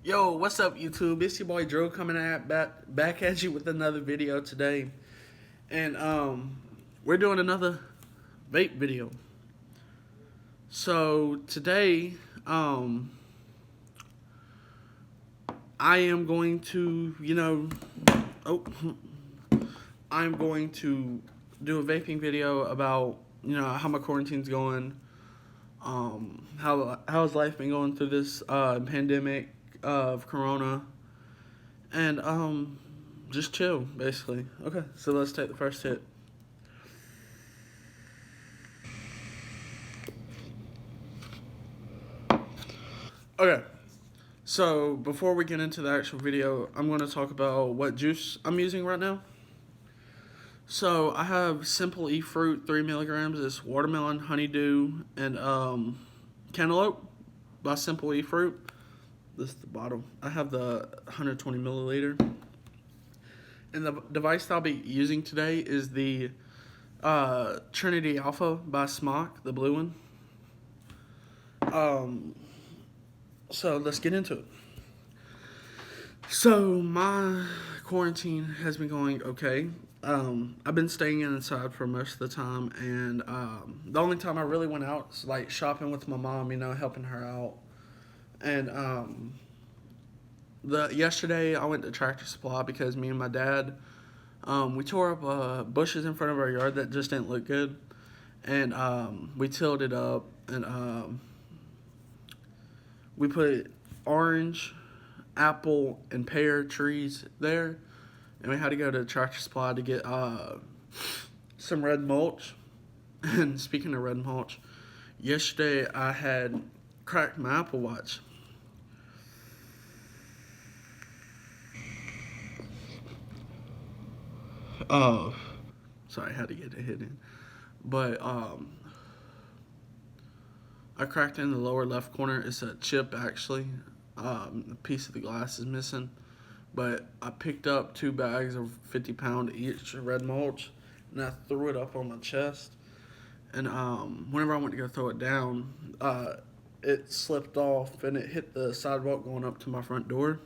Yo, what's up, YouTube? It's your boy Drew coming back at you with another video today, and we're doing another vape video. So today, I am going to, oh, I'm going to do a vaping video about how my quarantine's going, how's life been going through this pandemic of Corona, and just chill basically. Okay, so let's take the first hit. Okay, so before we get into the actual video, I'm going to talk about what juice I'm using right now. So I have Simple E Fruit 3 milligrams. It's watermelon, honeydew, and cantaloupe by Simple E Fruit. This is the bottle. I have the 120 milliliter. And the device I'll be using today is the Trinity Alpha by Smock, the blue one. So let's get into it. So my quarantine has been going okay. I've been staying inside for most of the time, and the only time I really went out was like shopping with my mom, helping her out. And yesterday I went to Tractor Supply because me and my dad, we tore up bushes in front of our yard that just didn't look good, and we tilled it up, and we put orange, apple, and pear trees there, and we had to go to Tractor Supply to get some red mulch. And speaking of red mulch, yesterday I had cracked my Apple Watch. Sorry, I had to get a hit in. But I cracked it in the lower left corner. It's a chip, actually. A piece of the glass is missing. But I picked up 2 bags of 50-pound each of red mulch, and I threw it up on my chest. And whenever I went to go throw it down, it slipped off, and it hit the sidewalk going up to my front door.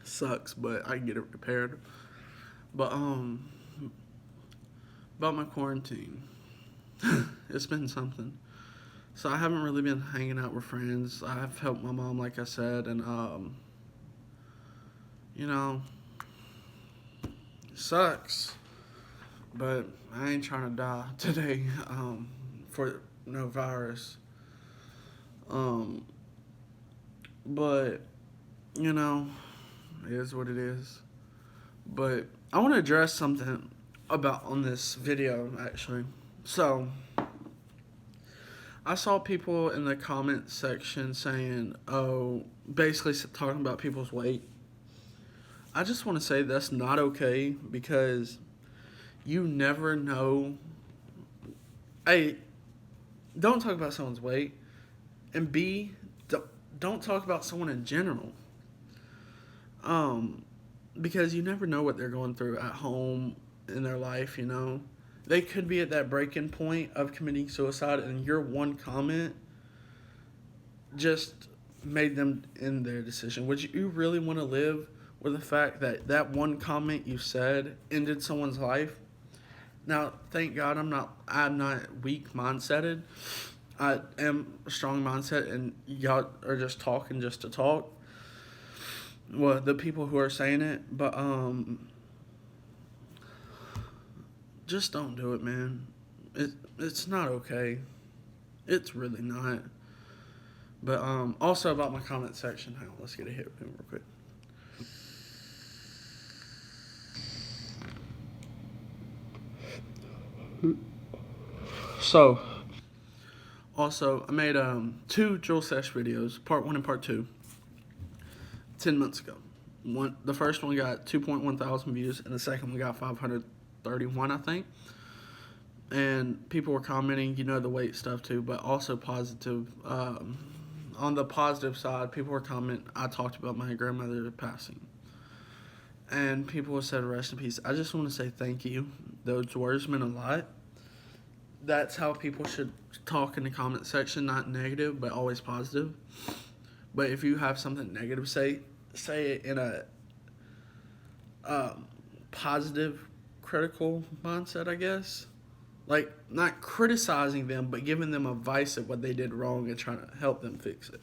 Sucks, but I can get it repaired. But about my quarantine, it's been something. So I haven't really been hanging out with friends. I've helped my mom, like I said, and it sucks. But I ain't trying to die today for no virus. But it is what it is. But I want to address something about on this video, actually. So I saw people in the comment section saying, basically talking about people's weight. I just want to say that's not okay, because you never know. A, don't talk about someone's weight, and B, don't talk about someone in general. Because you never know what they're going through at home in their life, They could be at that breaking point of committing suicide, and your one comment just made them end their decision. Would you really want to live with the fact that that one comment you said ended someone's life? Now, thank God I'm not weak mindseted. I am a strong mindset, and y'all are just talking just to talk. Well, the people who are saying it, but just don't do it, man. It's not okay. It's really not. But also about my comment section. Hang on, let's get a hit real quick. So, also, I made 2 drill sesh videos, part 1 and part 2, 10 months ago. The first one got 2.1 thousand views, and the second one got 531, I think. And people were commenting, the weight stuff too, but also positive. On the positive side, people were commenting, I talked about my grandmother passing. And people said, rest in peace. I just want to say thank you. Those words meant a lot. That's how people should talk in the comment section, not negative, but always positive. But if you have something negative, say it in a positive, critical mindset, I guess. Like, not criticizing them, but giving them advice of what they did wrong and trying to help them fix it.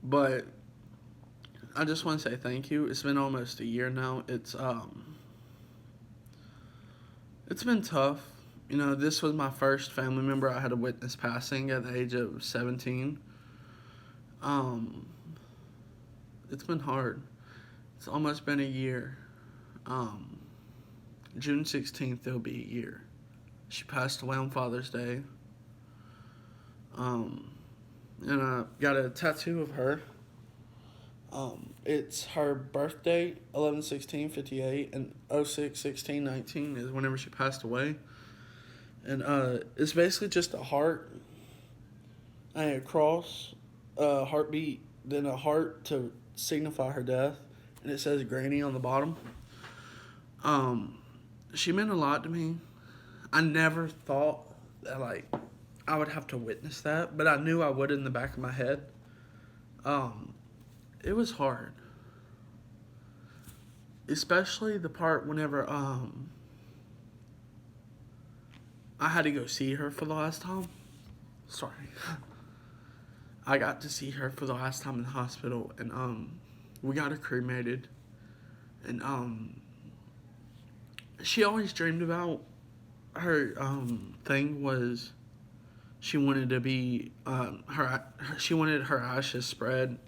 But I just want to say thank you. It's been almost a year now. It's been tough. You know, this was my first family member I had to witness passing at the age of 17. It's been hard. It's almost been a year. June 16th, it'll be a year. She passed away on Father's Day. And I got a tattoo of her. It's her birthday, 11/16/58, and 06/16/19 is whenever she passed away. And it's basically just a heart, and a cross, a heartbeat, then a heart to signify her death, and it says Granny on the bottom. She meant a lot to me. I never thought that, like, I would have to witness that, but I knew I would in the back of my head. It was hard. Especially the part whenever I had to go see her for the last time. Sorry. I got to see her for the last time in the hospital, and we got her cremated. And she always dreamed about her thing was she wanted to be she wanted her ashes spread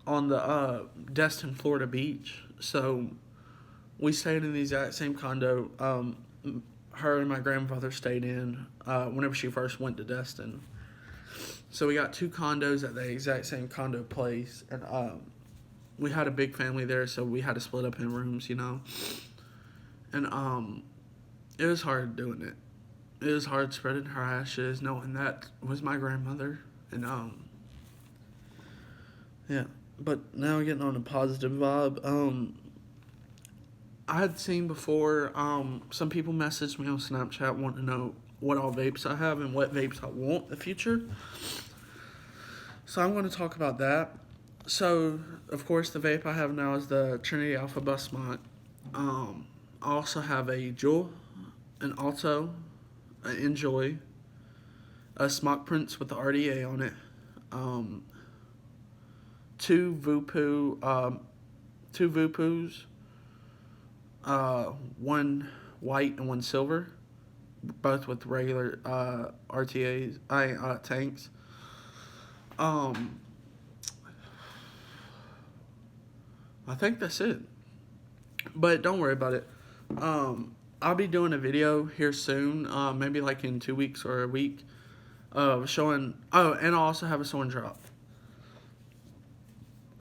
on the Destin, Florida beach. So we stayed in the exact same condo her and my grandfather stayed in whenever she first went to Destin. So we got 2 condos at the exact same condo place, and we had a big family there, so we had to split up in rooms, you know. And it was hard doing it. It was hard spreading her ashes, knowing that was my grandmother, and yeah. But now getting on a positive vibe. I had seen before, some people messaged me on Snapchat wanting to know what all vapes I have and what vapes I want in the future. So I'm going to talk about that. So, of course, the vape I have now is the Trinity Alpha Busmont. I also have a Juul, an Alto, an Enjoy, a Smock Prince with the RDA on it, 2 Vupus, 1 white and 1 silver, both with regular RTAs, tanks. I think that's it. But don't worry about it. I'll be doing a video here soon, maybe like in 2 weeks or a week, showing. Oh, and I'll also have a Soin drop.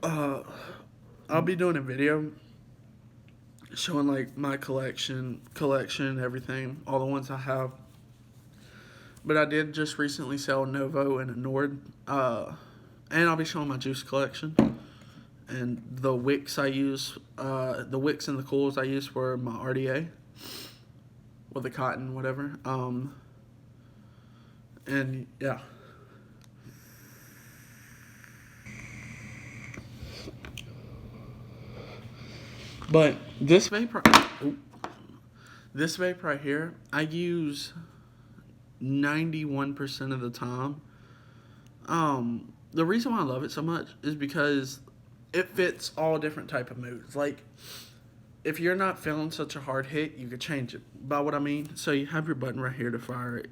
I'll be doing a video showing like my collection, everything, all the ones I have. But I did just recently sell a Novo and a Nord, and I'll be showing my juice collection and the wicks I use. The wicks and the cools I use for my RDA, with the cotton, whatever. And yeah. But this vape right here, I use 91% of the time. The reason why I love it so much is because it fits all different type of moods. Like, if you're not feeling such a hard hit, you could change it. By what I mean, so you have your button right here to fire it.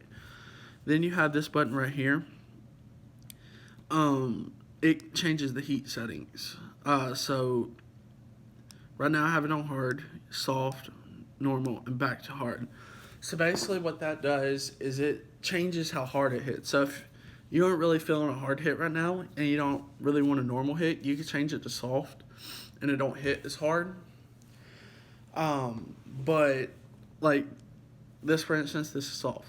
Then you have this button right here. It changes the heat settings. So right now I have it on hard, soft, normal, and back to hard. So basically what that does is it changes how hard it hits. So if you aren't really feeling a hard hit right now and you don't really want a normal hit, you can change it to soft and it don't hit as hard. But like this, for instance, this is soft.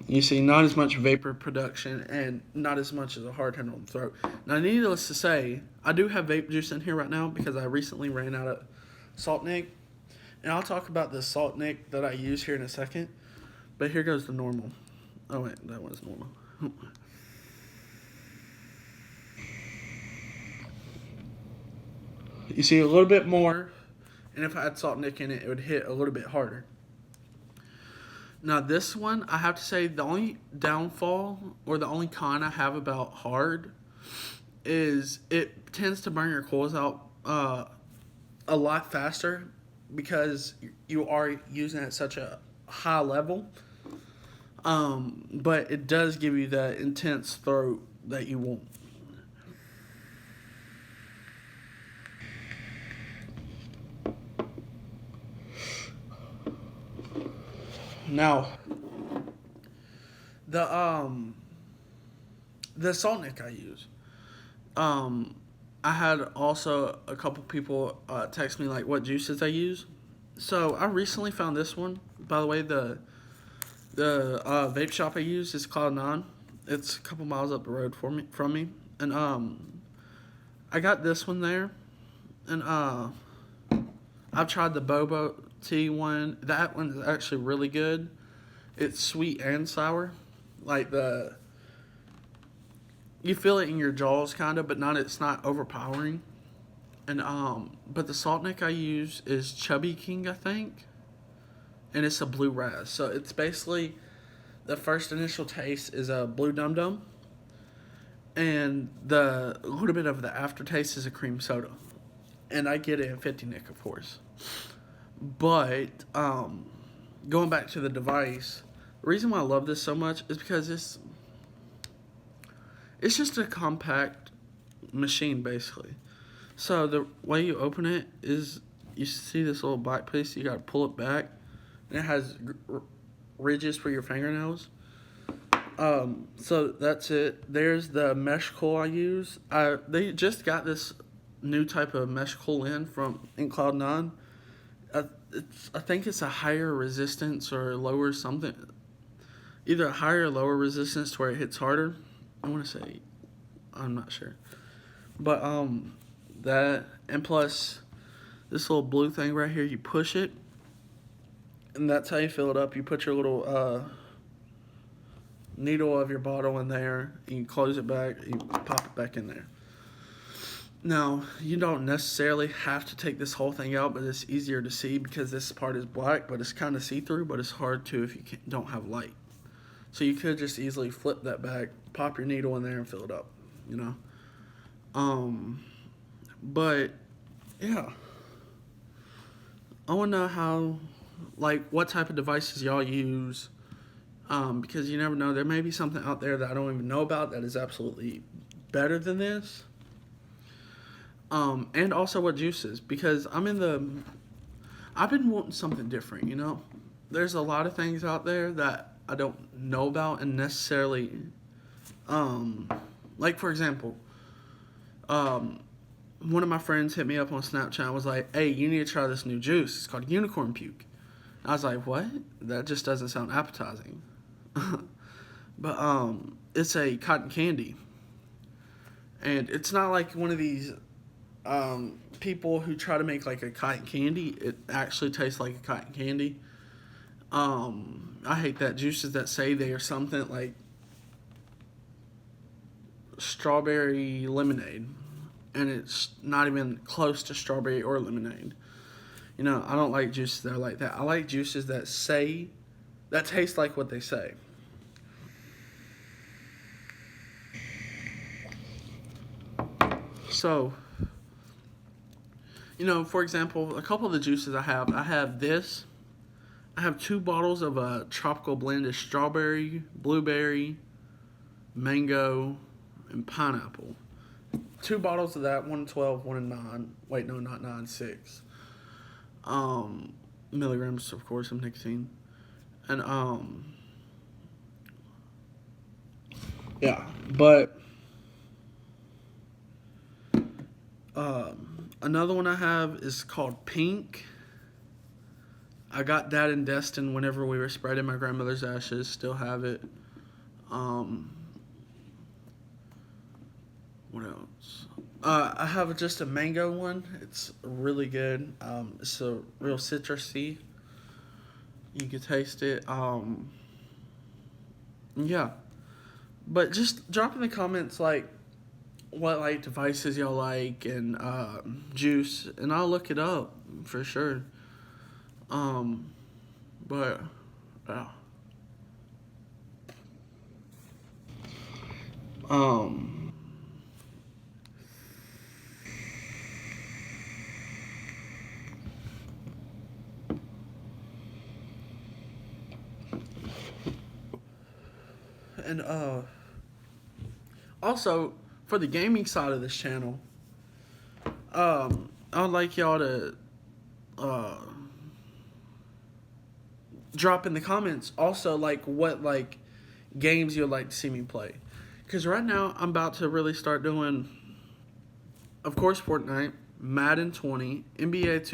You see, not as much vapor production and not as much as a hard hit on the throat. Now, needless to say, I do have vape juice in here right now because I recently ran out of salt and egg. And I'll talk about the salt nick that I use here in a second. But here goes the normal. Oh wait, that was normal. You see a little bit more, and if I had salt nick in it, it would hit a little bit harder. Now this one, I have to say, the only downfall or the only con I have about hard is it tends to burn your coils out a lot faster because you are using it at such a high level. But it does give you that intense throat that you want. Now, the the salt nick I use. I had also a couple people text me like what juices I use. So I recently found this one. By the way, the vape shop I use is Cloud9. It's a couple miles up the road from me, and I got this one there, and I've tried the boba tea one. That one's actually really good. It's sweet and sour, like you feel it in your jaws kind of, but not it's not overpowering. And but the salt nick I use is Chubby King, I think, and it's a blue raz. So it's basically the first initial taste is a blue dum dum, and the little bit of the aftertaste is a cream soda, and I get it in 50 nick, of course. But going back to the device, the reason why I love this so much is because it's just a compact machine basically. So the way you open it is you see this little black piece. You got to pull it back, and it has ridges for your fingernails. So that's it. There's the mesh coil I use. They just got this new type of mesh coil in Cloud9. I think it's a higher resistance or lower something, either a higher or lower resistance to where it hits harder. I want to say, I'm not sure, but that, and plus this little blue thing right here, you push it, and that's how you fill it up. You put your little needle of your bottle in there, and you close it back, you pop it back in there. Now, you don't necessarily have to take this whole thing out, but it's easier to see because this part is black, but it's kind of see-through, but it's hard to if you don't have light. So you could just easily flip that back, pop your needle in there, and fill it up, you know? But, yeah. I want to know what type of devices y'all use, because you never know. There may be something out there that I don't even know about that is absolutely better than this. And also what juices, because I've been wanting something different, you know? There's a lot of things out there that I don't know about and necessarily, like for example, one of my friends hit me up on Snapchat and was like, hey, you need to try this new juice. It's called unicorn puke. And I was like, what? That just doesn't sound appetizing. But, it's a cotton candy. And it's not like one of these people who try to make like a cotton candy. It actually tastes like a cotton candy. I hate that juices that say they are something like strawberry lemonade, and it's not even close to strawberry or lemonade. You know, I don't like juices that are like that. I like juices that taste like what they say. So, you know, for example, a couple of the juices I have this. I have 2 bottles of a tropical blend of strawberry, blueberry, mango, and pineapple. 2 bottles of that, 1 in 12, 1 in 9. Wait, no, not 9, 6. Milligrams, of course, of nicotine. And, yeah, but, another one I have is called Pink. I got that in Destin whenever we were spreading my grandmother's ashes. Still have it. What else? I have just a mango one. It's really good. It's a real citrusy. You can taste it. Yeah. But just drop in the comments like what like devices y'all like and juice, and I'll look it up for sure. Um, but yeah. Um, and also for the gaming side of this channel, I'd like y'all to uh drop in the comments also like what like games you'd like to see me play. Because right now I'm about to really start doing, of course, Fortnite, Madden 20, NBA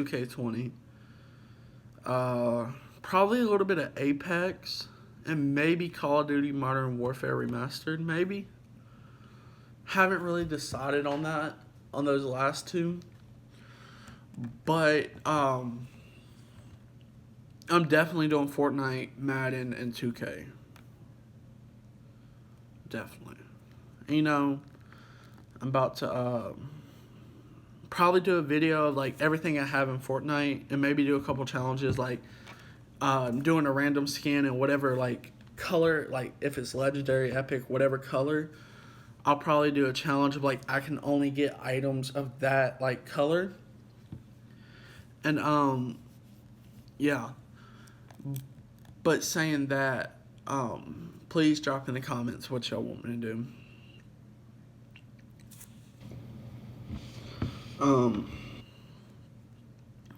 2K20, probably a little bit of Apex, and maybe Call of Duty Modern Warfare Remastered, maybe. Haven't really decided on that, on those last two. But I'm definitely doing Fortnite, Madden, and 2K. Definitely. You know, I'm about to probably do a video of like everything I have in Fortnite, and maybe do a couple challenges like doing a random skin and whatever like color, like if it's legendary, epic, whatever color. I'll probably do a challenge of like I can only get items of that like color. And yeah. But saying that, please drop in the comments what y'all want me to do.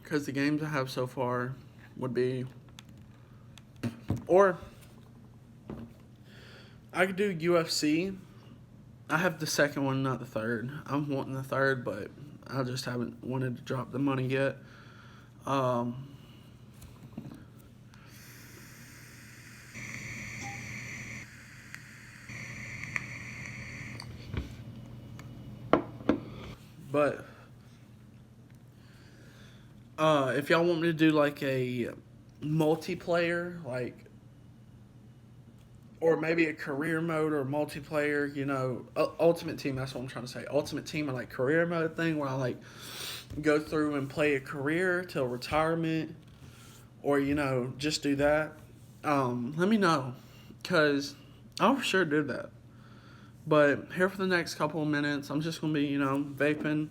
Because the games I have so far would be, or I could do UFC. I have the second one, not the third. I'm wanting the third, but I just haven't wanted to drop the money yet. But if y'all want me to do like a multiplayer, like, or maybe a career mode or multiplayer, you know, Ultimate Team, that's what I'm trying to say. Ultimate Team or like career mode thing where I like go through and play a career till retirement, or, you know, just do that. Let me know, because I'll for sure do that. But here for the next couple of minutes, I'm just going to be, you know, vaping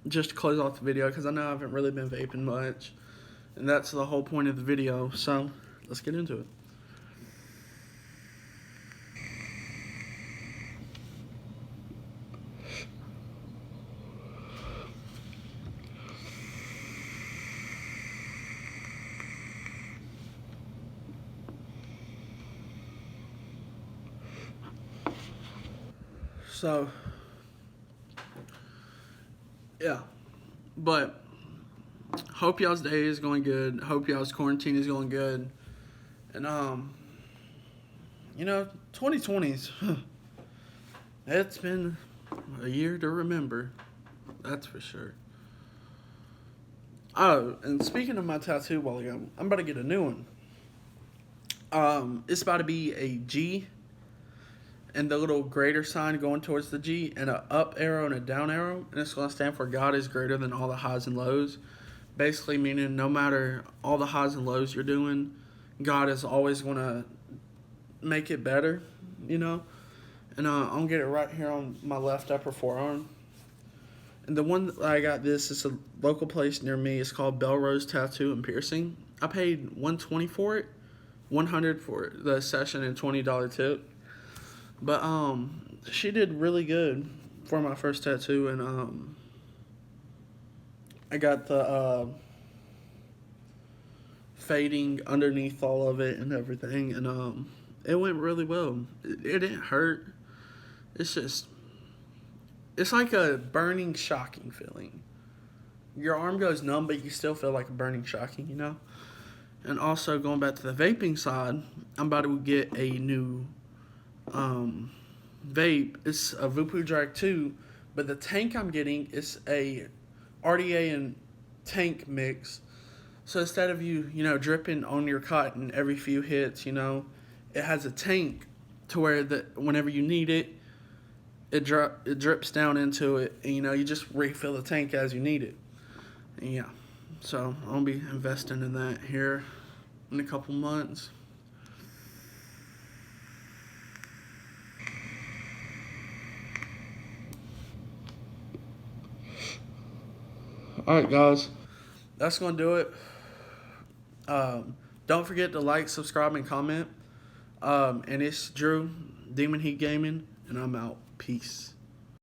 just to close off the video, because I know I haven't really been vaping much. And that's the whole point of the video, so let's get into it. So, yeah. But hope y'all's day is going good. Hope y'all's quarantine is going good. And you know, 2020's it's been a year to remember. That's for sure. Oh, and speaking of my tattoo while ago, I'm about to get a new one. It's about to be a G and the little greater sign going towards the G, and a up arrow and a down arrow, and it's going to stand for God is greater than all the highs and lows. Basically meaning no matter all the highs and lows you're doing, God is always going to make it better, you know. And I'm going to get it right here on my left upper forearm. And the one that I got, this is a local place near me. It's called Belrose Tattoo and Piercing. I paid $120 for it, $100 for the session, and $20 tip. But she did really good for my first tattoo, and I got the fading underneath all of it and everything, and it went really well. It didn't hurt. It's just, it's like a burning, shocking feeling. Your arm goes numb, but you still feel like a burning, shocking, you know? And also, going back to the vaping side, I'm about to get a new vape. It's a Vape Drag 2, But the tank I'm getting is a RDA and tank mix. So instead of dripping on your cotton every few hits, it has a tank to where that whenever you need it, it drips down into it, and you just refill the tank as you need it. And yeah, so I'll be investing in that here in a couple months. All right, guys, that's gonna do it. Don't forget to like, subscribe, and comment. And it's Drew, Demon Heat Gaming, and I'm out. Peace.